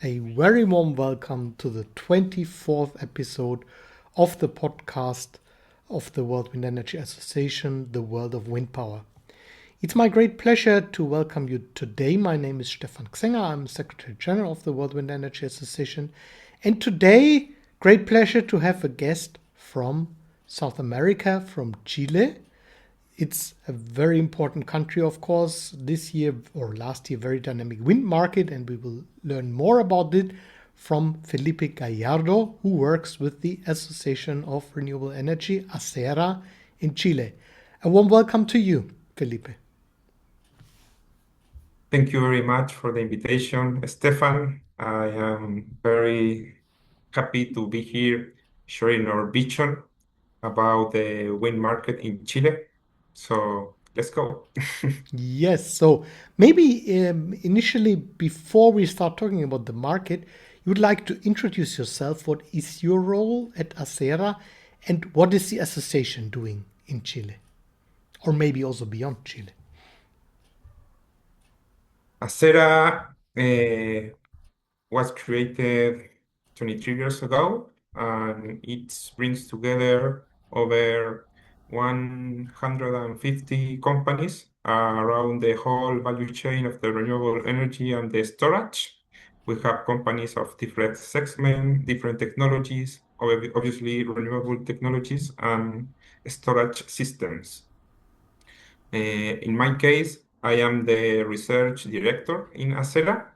A very warm welcome to the 24th episode of the podcast of the World Wind Energy Association, The World of Wind Power. It's my great pleasure to welcome you today. My name is Stefan Gsänger. I'm Secretary General of the World Wind Energy Association. And today, great pleasure to have a guest from South America, from Chile. It's a very important country, of course. This year or last year, very dynamic wind market, and we will learn more about it from Felipe Gallardo, who works with the Association of Renewable Energy, ACERA, in Chile. A warm welcome to you, Felipe. Thank you very much for the invitation, Stefan. I am very happy to be here sharing our vision about the wind market in Chile. So let's go. Yes, so maybe initially, before we start talking about the market, you would like to introduce yourself. What is your role at ACERA and what is the association doing in Chile? Or maybe also beyond Chile. ACERA was created 23 years ago, and it brings together over 150 companies around the whole value chain of the renewable energy and the storage. We have companies of different segments, different technologies, obviously renewable technologies and storage systems. In my case, I am the research director in ACERA.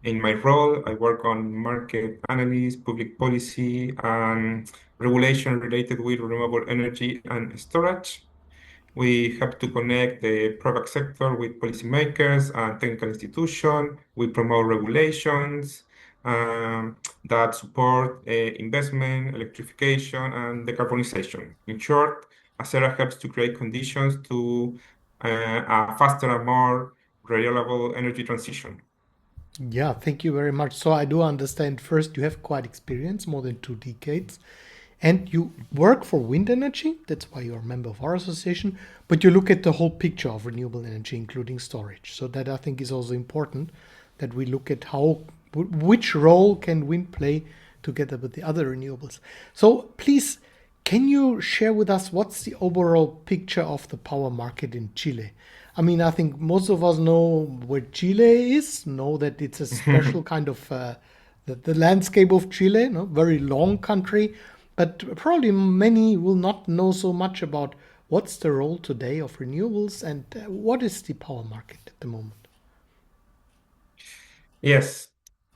In my role, I work on market analysis, public policy, and regulation related with renewable energy and storage. We have to connect the private sector with policymakers and technical institutions. We promote regulations that support investment, electrification, and decarbonization. In short, ACERA helps to create conditions to a faster and more reliable energy transition. Yeah, thank you very much. So I do understand first you have quite experience, more than 2 decades, and you work for wind energy. That's why you're a member of our association. But you look at the whole picture of renewable energy, including storage. So that I think is also important that we look at how which role can wind play together with the other renewables. So please, can you share with us what's the overall picture of the power market in Chile? I mean, I think most of us know where Chile is, know that it's a special kind of the landscape of Chile, no? Very long country, but probably many will not know so much about what's the role today of renewables and what is the power market at the moment. Yes.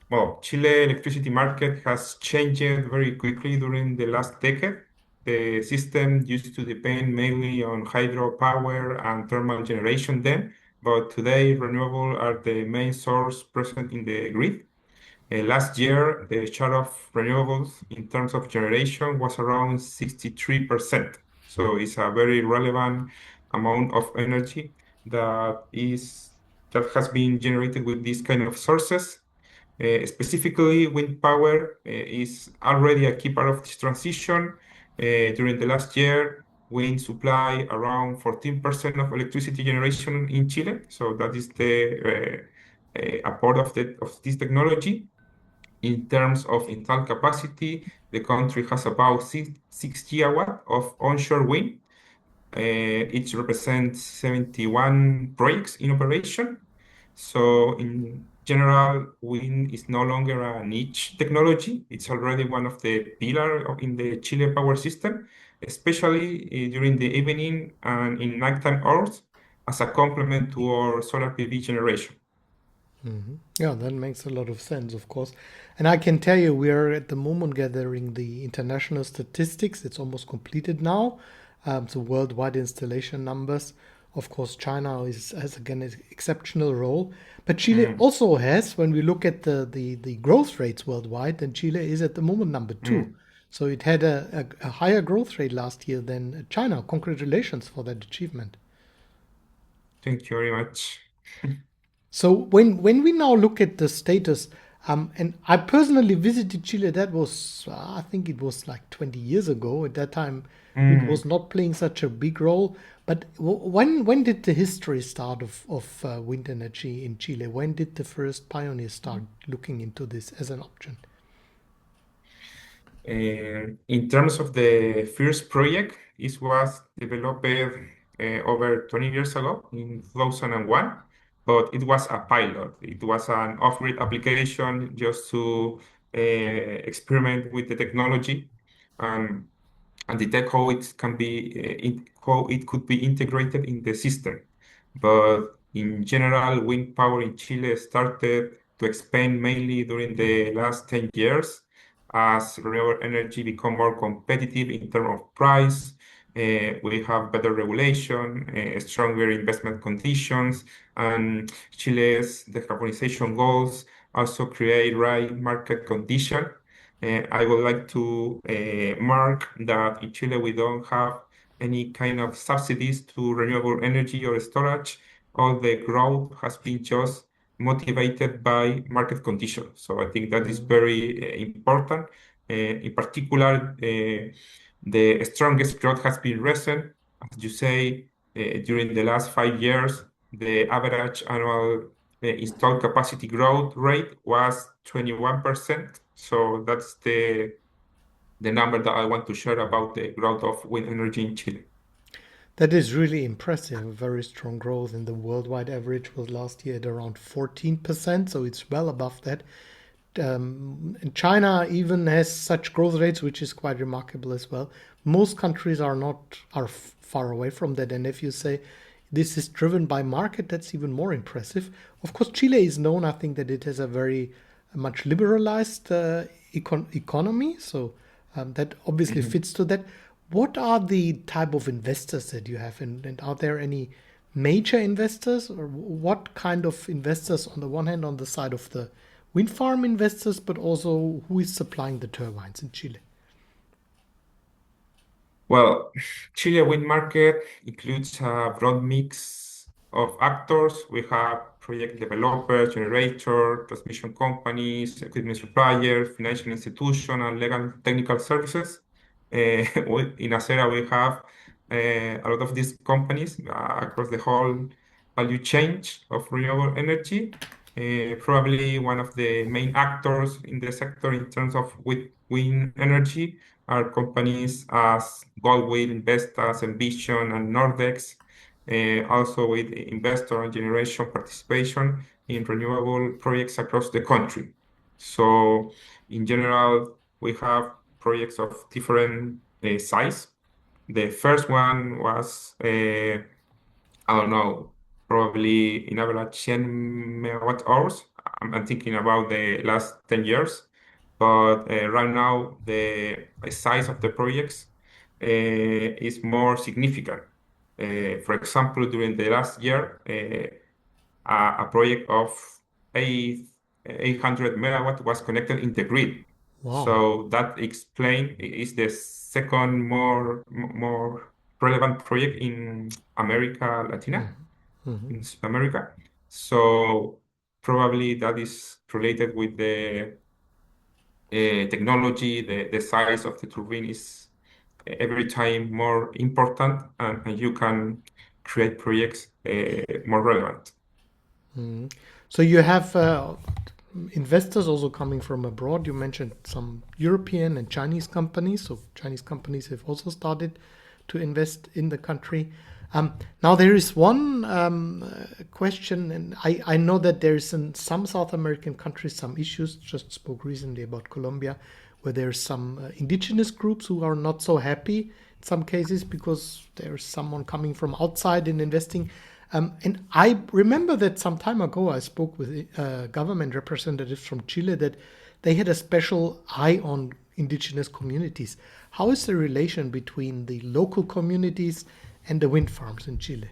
Well, Chile electricity market has changed very quickly during the last decade. The system used to depend mainly on hydropower and thermal generation then, but today renewable are the main source present in the grid. Last year, the share of renewables in terms of generation was around 63%. So it's a very relevant amount of energy that has been generated with these kind of sources. Specifically, wind power is already a key part of this transition. During the last year, wind supply around 14% of electricity generation in Chile. So that is a part of this technology. In terms of installed capacity, the country has about 6 gigawatts of onshore wind. It represents 71 projects in operation. So in general, wind is no longer a niche technology. It's already one of the pillars in the Chile power system, especially during the evening and in nighttime hours as a complement to our solar PV generation. Yeah, that makes a lot of sense, of course. And I can tell you, we are at the moment gathering the international statistics. It's almost completed now. The worldwide installation numbers. Of course, China has again an exceptional role. But Chile Mm, also has, when we look at the growth rates worldwide, then Chile is at the moment number two. mm. So it had a higher growth rate last year than China. Congratulations for that achievement. Thank you very much. So when we now look at the status, And I personally visited Chile. That was, I think it was like 20 years ago. At that time, wind was Mm. not playing such a big role. But when did the history start of wind energy in Chile? When did the first pioneers start looking into this as an option? In terms of the first project, it was developed over 20 years ago in 2001, but it was a pilot. It was an off-grid application just to experiment with the technology. Um, and detect how it can be how it could be integrated in the system. But in general, wind power in Chile started to expand mainly during the last 10 years as renewable energy become more competitive in terms of price. We have better regulation, stronger investment conditions, and Chile's decarbonization goals also create right market condition. I would like to mark that in Chile we don't have any kind of subsidies to renewable energy or storage. All the growth has been just motivated by market conditions. So I think that is Mm. very important. In particular, the strongest growth has been recent. As you say, during the last 5 years, the average annual installed capacity growth rate was 21%. So that's the number that I want to share about the growth of wind energy in Chile. That is really impressive. Very strong growth, and the worldwide average was last year at around 14%, so it's well above that. And China even has such growth rates, which is quite remarkable as well. Most countries are not are far away from that, and if you say this is driven by market, that's even more impressive. Of course, Chile is known. I think that it has a very much liberalized economy, so that obviously Mhm. fits to that. What are the type of investors that you have, and are there any major investors, or what kind of investors on the one hand on the side of the wind farm investors, but also who is supplying the turbines in Chile? Well, Chile wind market includes a broad mix of actors. We have project developers, generator, transmission companies, equipment suppliers, financial institutions, and legal technical services. In ACERA, we have a lot of these companies across the whole value chain of renewable energy. Probably one of the main actors in the sector in terms of wind energy are companies as Goldwill, Vestas, Envision, and Nordex, also with investor and generation participation in renewable projects across the country. So, in general, we have projects of different size. The first one was I don't know, probably in average 10 megawatt hours. I'm thinking about the last 10 years. But right now, the size of the projects is more significant. For example, during the last year, a project of 8, 800 megawatt was connected in the grid. Wow. So that explain is the second more relevant project in America Latina, Mhm. in South America. So probably that is related with the technology, the size of the turbine is every time more important, and you can create projects more relevant. Mhm. So you have investors also coming from abroad. You mentioned some European and Chinese companies. So Chinese companies have also started to invest in the country. Now there is one question, and I know that there is in some South American countries some issues. Just spoke recently about Colombia, where there's some indigenous groups who are not so happy in some cases because there's someone coming from outside and investing. And I remember that some time ago I spoke with government representatives from Chile that they had a special eye on indigenous communities. How is the relation between the local communities and the wind farms in Chile?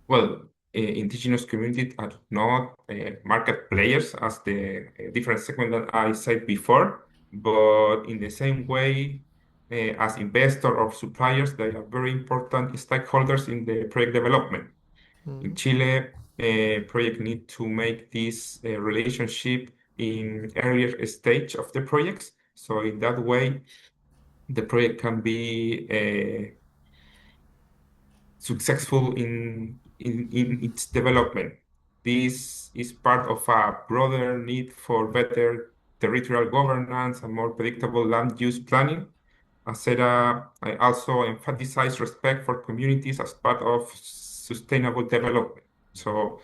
Well, indigenous communities are not market players as the different segment that I said before, but in the same way as investor or suppliers, they are very important stakeholders in the project development. In Mm. Chile, project need to make this relationship in earlier stage of the projects. So in that way, the project can be successful in its development. This is part of a broader need for better territorial governance and more predictable land use planning. ACERA also emphasize respect for communities as part of sustainable development. So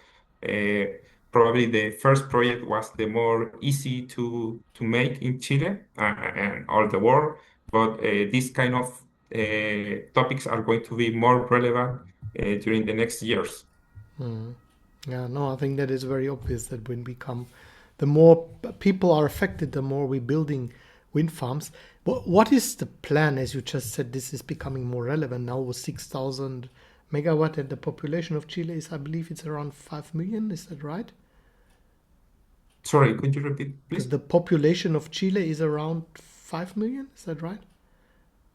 uh, probably the first project was the more easy to make in Chile and all the world, but these kind of topics are going to be more relevant during the next years. Mm. Yeah, no, I think that is very obvious that when we come, the more people are affected, the more we're building wind farms. What is the plan? As you just said, this is becoming more relevant now with 6,000 megawatt, and the population of Chile is, I believe, it's around 5 million. Is that right? Sorry, could you repeat, The, please? the population of Chile is around 5 million. Is that right?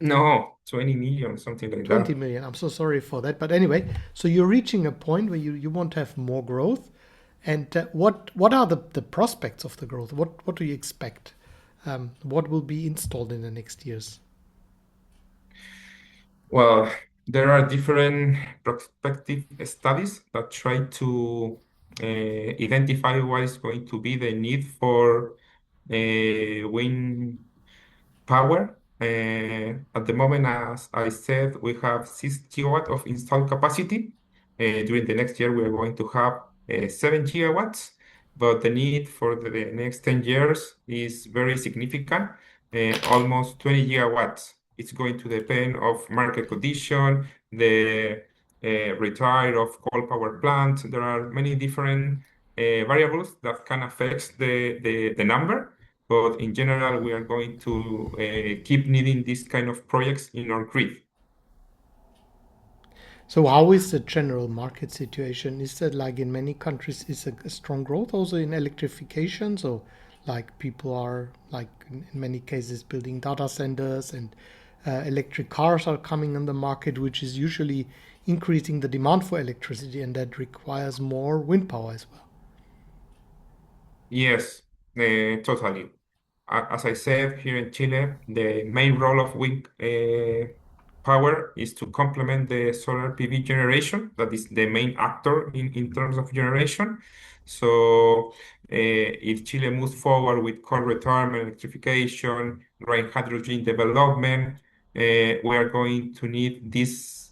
No, 20 million, something like 20 that. million. I'm so sorry for that. But anyway, so you're reaching a point where you want to have more growth. And what are the prospects of the growth? What do you expect? What will be installed in the next years? Well, there are different prospective studies that try to identify what is going to be the need for wind power. At the moment, as I said, we have 6 gigawatt of installed capacity. During the next year, we are going to have 7 gigawatts, but the need for the next 10 years is very significant, almost 20 gigawatts. It's going to depend of market condition, the retire of coal power plants. There are many different variables that can affect the number. But in general, we are going to keep needing these kind of projects in our grid. So how is the general market situation? Is that like in many countries is a strong growth also in electrification? So like people are like in many cases building data centers and electric cars are coming on the market, which is usually increasing the demand for electricity and that requires more wind power as well. Yes, totally. As I said, here in Chile, the main role of wind power is to complement the solar PV generation. That is the main actor in terms of generation. So, if Chile moves forward with coal retirement, electrification, green hydrogen development, we are going to need this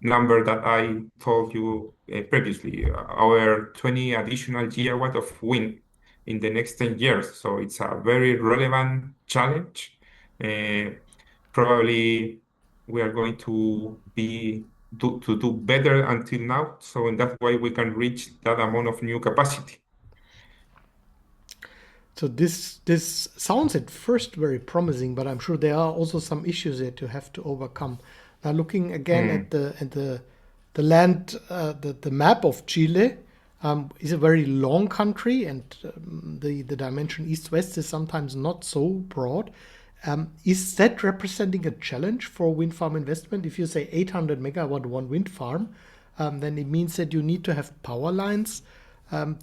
number that I told you previously, our 20 additional gigawatt of wind in the next 10 years. So it's a very relevant challenge. Uh, Probably we are going to to do better until now. So in that way we can reach that amount of new capacity. So this sounds at first very promising, but I'm sure there are also some issues that you have to overcome. Now, looking again at Mm. the land, the map of Chile is a very long country, and the dimension east-west is sometimes not so broad. Is that representing a challenge for wind farm investment? If you say 800 megawatt one wind farm, then it means that you need to have power lines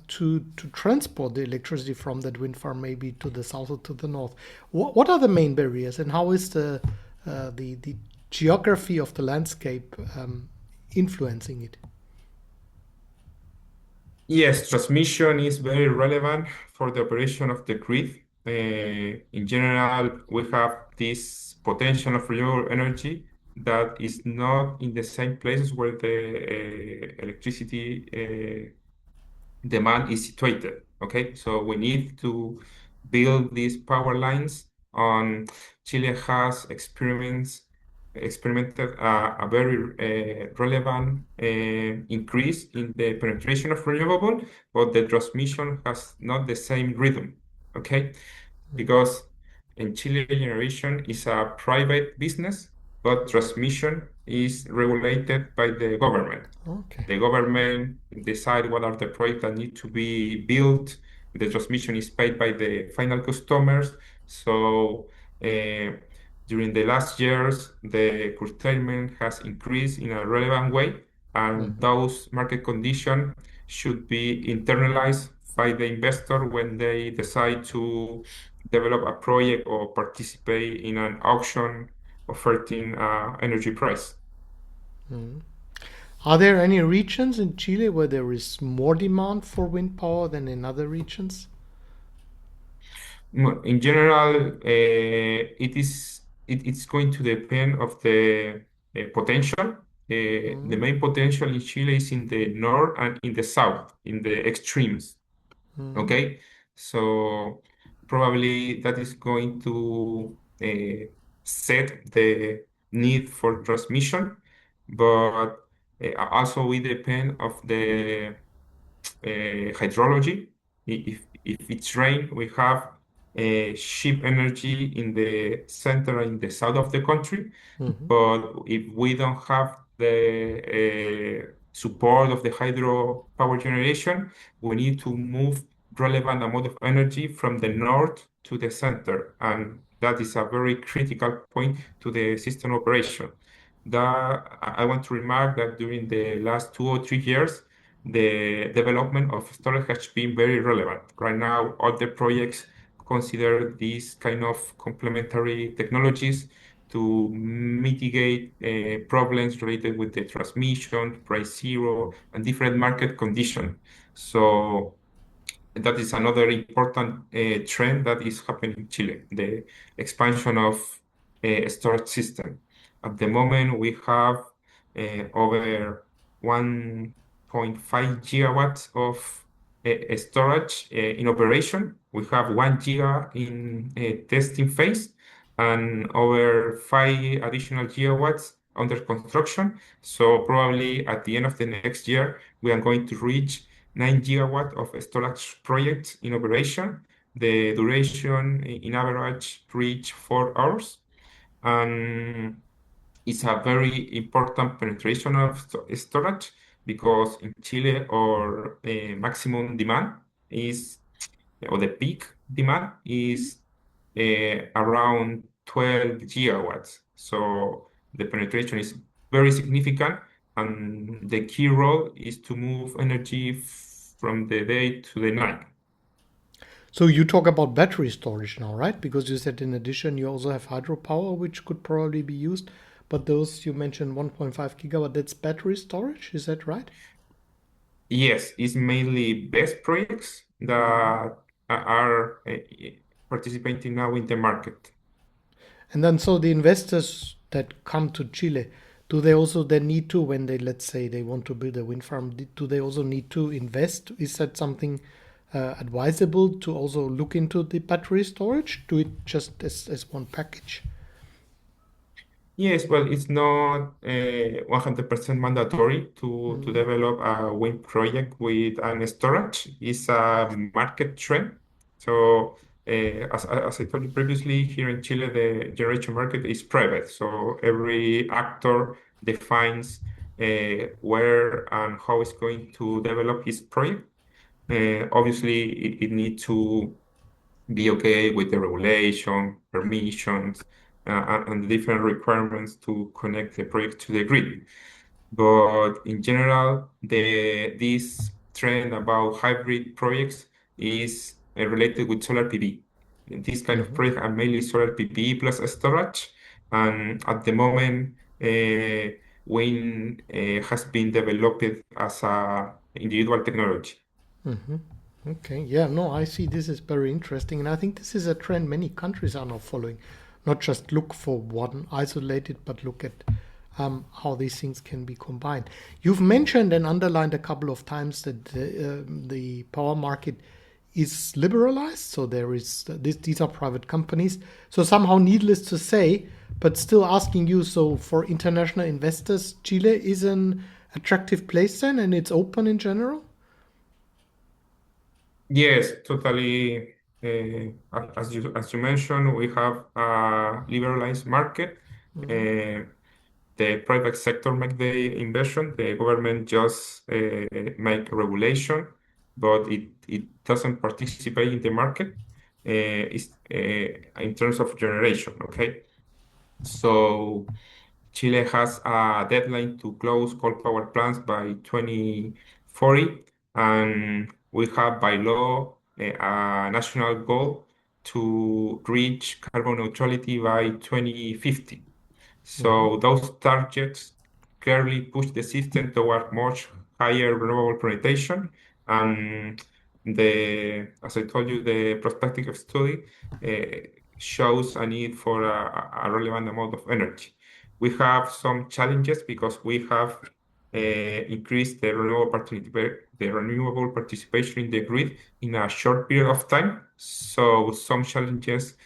to transport the electricity from that wind farm maybe to the south or to the north. What are the main barriers, and how is the geography of the landscape influencing it? Yes, transmission is very relevant for the operation of the grid. In general, we have this potential of renewable energy that is not in the same places where the electricity demand is situated. Okay, so we need to build these power lines on. Chile has experimented a very relevant increase in the penetration of renewable, but the transmission has not the same rhythm. Okay, because in Chile generation is a private business, but transmission is regulated by the government. Okay. The government decide what are the projects that need to be built. The transmission is paid by the final customers. So during the last years, the curtailment has increased in a relevant way. and those market conditions should be internalized by the investor when they decide to develop a project or participate in an auction offering energy price. Are there any regions in Chile where there is more demand for wind power than in other regions? In general, it's going to depend of the potential. The Mm, main potential in Chile is in the north and in the south, in the extremes. mm, Okay, so probably that is going to set the need for transmission, but also we depend of the hydrology. If it's rain, we have cheap energy in the center and the south of the country. mhm, But if we don't have the support of the hydro power generation, we need to move relevant amount of energy from the north to the center, and that is a very critical point to the system operation. That I want to remark that during the last 2 or 3 years, the development of storage has been very relevant. Right now, all the projects consider these kind of complementary technologies to mitigate problems related with the transmission, price zero, and different market conditions. So that is another important trend that is happening in Chile, the expansion of storage system. At the moment, we have over 1.5 gigawatts of storage in operation. We have 1 giga in testing phase and over 5 additional gigawatts under construction. So probably at the end of the next year, we are going to reach 9 gigawatt of storage projects in operation. The duration in average reach 4 hours. And it's a very important penetration of storage because in Chile our maximum demand is, or the peak demand is around 12 gigawatts. So the penetration is very significant, and the key role is to move energy from the day to the night. So you talk about battery storage now, right? Because you said in addition you also have hydropower, which could probably be used. But those you mentioned 1.5 gigawatt, that's battery storage, is that right? Yes, it's mainly best projects that are participating now in the market. And then so the investors that come to Chile, do they also then need to, when they, let's say they want to build a wind farm, do they also need to invest? Is that something advisable to also look into the battery storage? Do it just as one package? Yes, well, it's not 100% mandatory to develop a wind project with an storage. It's a market trend. So, as I told you previously, here in Chile, the generation market is private. So every actor defines where and how it's going to develop his project. Obviously, it needs to be okay with the regulation, permissions, and the different requirements to connect the project to the grid. But in general, this trend about hybrid projects is related with solar PV. This kind of project are mainly solar PV plus storage, and at the moment, wind has been developed as a individual technology. Okay, yeah, no, I see this is very interesting. And I think this is a trend many countries are now following. Not just look for one isolated, but look at how these things can be combined. You've mentioned and underlined a couple of times that the power market is liberalized. So there is these are private companies. So somehow needless to say, but still asking you. So for international investors, Chile is an attractive place then, and it's open in general. Yes, totally. As you mentioned, we have a liberalized market. Uh, the private sector make the investment. The government just make regulation, but it doesn't participate in the market. It's in terms of generation. Okay, so. Chile has a deadline to close coal power plants by 2040, and we have by law a national goal to reach carbon neutrality by 2050. Mhm. So those targets clearly push the system toward much higher renewable penetration. And as I told you, the prospective study shows a need for a relevant amount of energy. We have some challenges because we have increased the renewable participation in the grid in a short period of time. So some challenges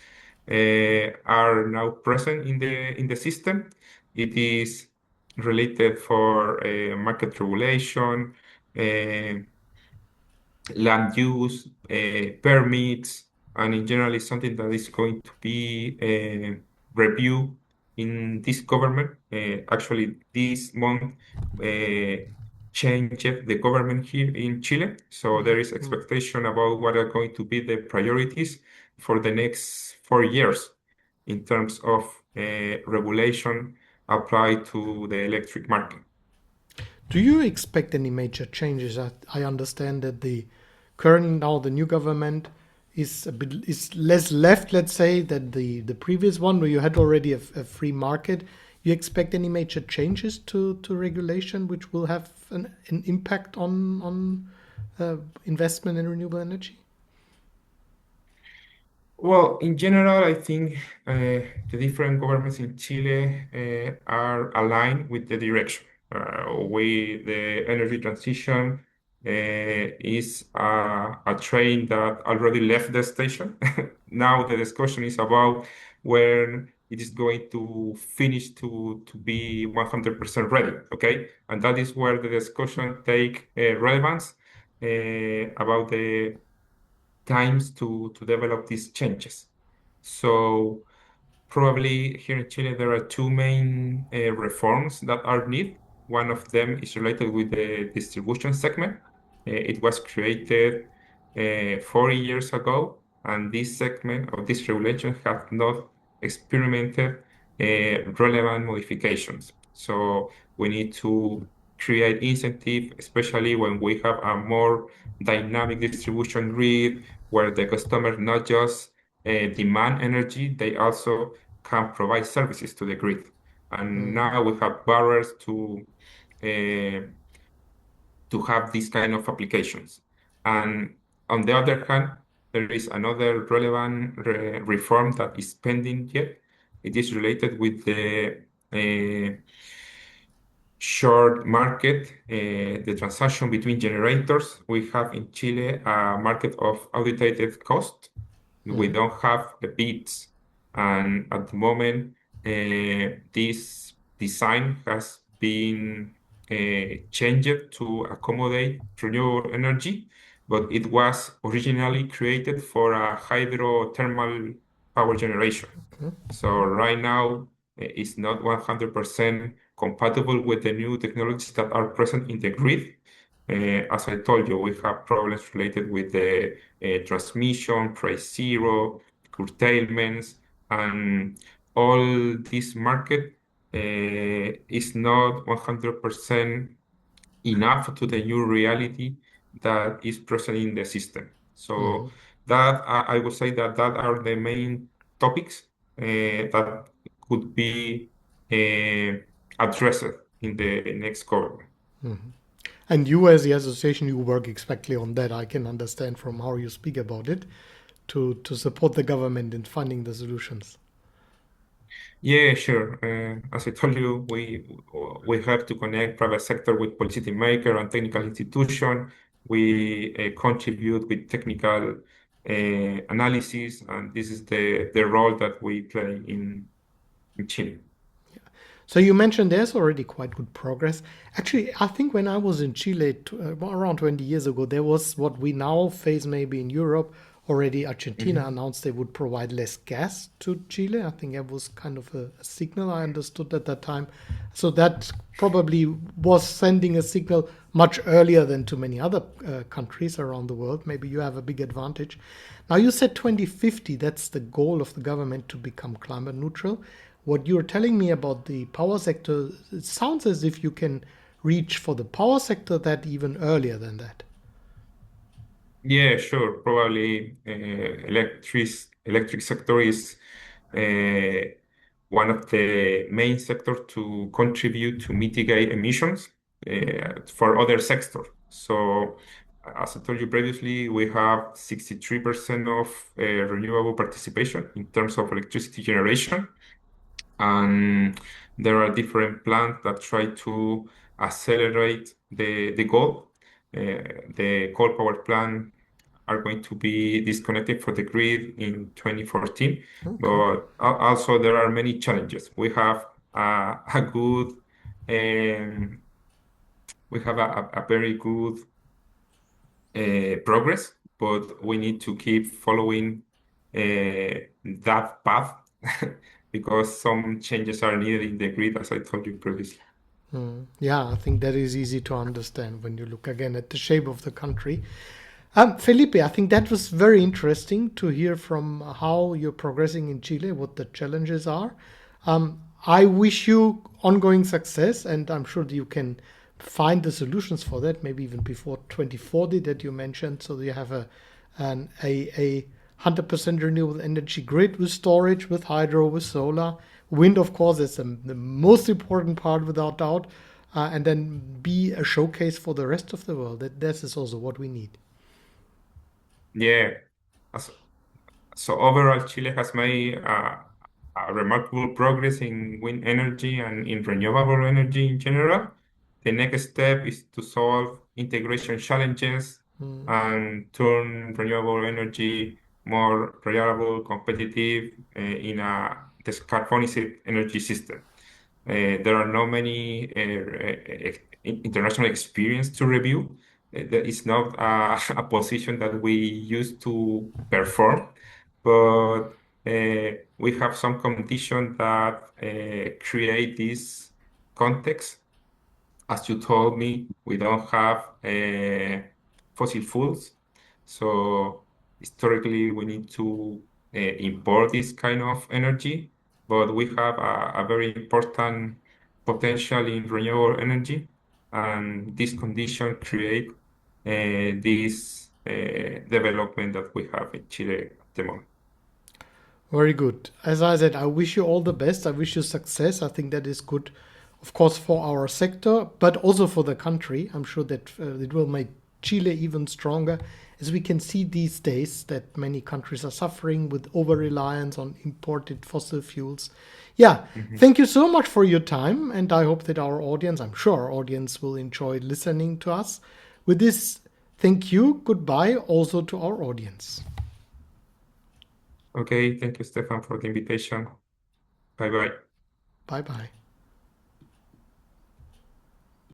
are now present in the system. It is related for market regulation, uh, land use, permits, and in general is something that is going to be reviewed in this government. Actually, this month uh, changed the government here in Chile. So there is Mhm. expectation about what are going to be the priorities for the next 4 years in terms of regulation applied to the electric market. Do you expect any major changes? I understand that the current now the new government is a bit is less left, let's say, than the previous one where you had already a free market. You expect any major changes to regulation which will have an impact on investment in renewable energy? Well, in general, I think the different governments in Chile are aligned with the direction. The energy transition is a train that already left the station. Now the discussion is about when it is going to finish to be 100% ready. Okay, and that is where the discussion take relevance about the times to develop these changes. So probably here in Chile, there are two main reforms that are needed. One of them is related with the distribution segment. It was created 40 years ago, and this segment of this regulation has not experimented relevant modifications. So we need to create incentive, especially when we have a more dynamic distribution grid where the customer not just demand energy, they also can provide services to the grid. And Mhm. now we have barriers uh, to have these kind of applications. And on the other hand, there is another relevant reform that is pending yet. It is related with the short market, the transaction between generators. We have in Chile a market of audited cost. We Mhm. don't have the bids, and at the moment, this design has been changed to accommodate renewable energy, but it was originally created for a hydrothermal power generation. So right now, it's not 100% compatible with the new technologies that are present in the grid. As I told you, we have problems related with the transmission, price zero, curtailments, and all this market is not 100% enough to the new reality that is present in the system. So Mhm. that I would say that that are the main topics that could be uh, addressed in the next government. Mhm. And you, as the association, you work exactly on that. I can understand from how you speak about it to support the government in finding the solutions. Yeah, sure. As I told you, we have to connect private sector with policymaker and technical institution. We contribute with technical analysis, and this is the role that we play in Chile. So you mentioned there's already quite good progress. Actually, I think when I was in Chile around 20 years ago, there was what we now face maybe in Europe. Already Argentina Mhm. announced they would provide less gas to Chile. I think that was kind of a signal I understood at that time. So that probably was sending a signal much earlier than to many other countries around the world. Maybe you have a big advantage. Now you said 2050, that's the goal of the government to become climate neutral. what you're telling me about the power sector, it sounds as if you can reach for the power sector that even earlier than that. Yeah, sure. Probably electric sector is uh, one of the main sectors to contribute to mitigate emissions for other sectors. So, as I told you previously, we have 63% of renewable participation in terms of electricity generation. And there are different plans that try to accelerate the goal. The coal power plant are going to be disconnected from the grid in 2014. Okay. But also there are many challenges. A good um, we have a very good progress, but we need to keep following that path because some changes are needed in the grid, as I told you previously. Yeah, I think that is easy to understand when you look again at the shape of the country. Felipe, I think that was very interesting to hear from how you're progressing in Chile, what the challenges are. I wish you ongoing success, and I'm sure that you can find the solutions for that, maybe even before 2040 that you mentioned, so that you have a 100% renewable energy grid with storage, with hydro, with solar. Wind, of course, is the most important part without doubt, and then be a showcase for the rest of the world. That is also what we need. Yeah. As- So overall, Chile has made a remarkable progress in wind energy and in renewable energy in general. The next step is to solve integration challenges and turn renewable energy more reliable, competitive in a decarbonized energy system. There are not many international experience to review. That is not a position that we used to perform, but we have some conditions that create this context. As you told me, we don't have fossil fuels, so historically we need to import this kind of energy, but we have a very important potential in renewable energy, and this condition create this development that we have in Chile at the moment. Very good. As I said, I wish you all the best. I wish you success. I think that is good, of course, for our sector, but also for the country. I'm sure that it will make Chile even stronger, as we can see these days that many countries are suffering with over reliance on imported fossil fuels. Yeah, Mhm. thank you so much for your time, and I hope that our audience, I'm sure our audience will enjoy listening to us. With this, thank you. Goodbye also to our audience. Okay, thank you, Stefan, for the invitation. Bye bye. Bye bye.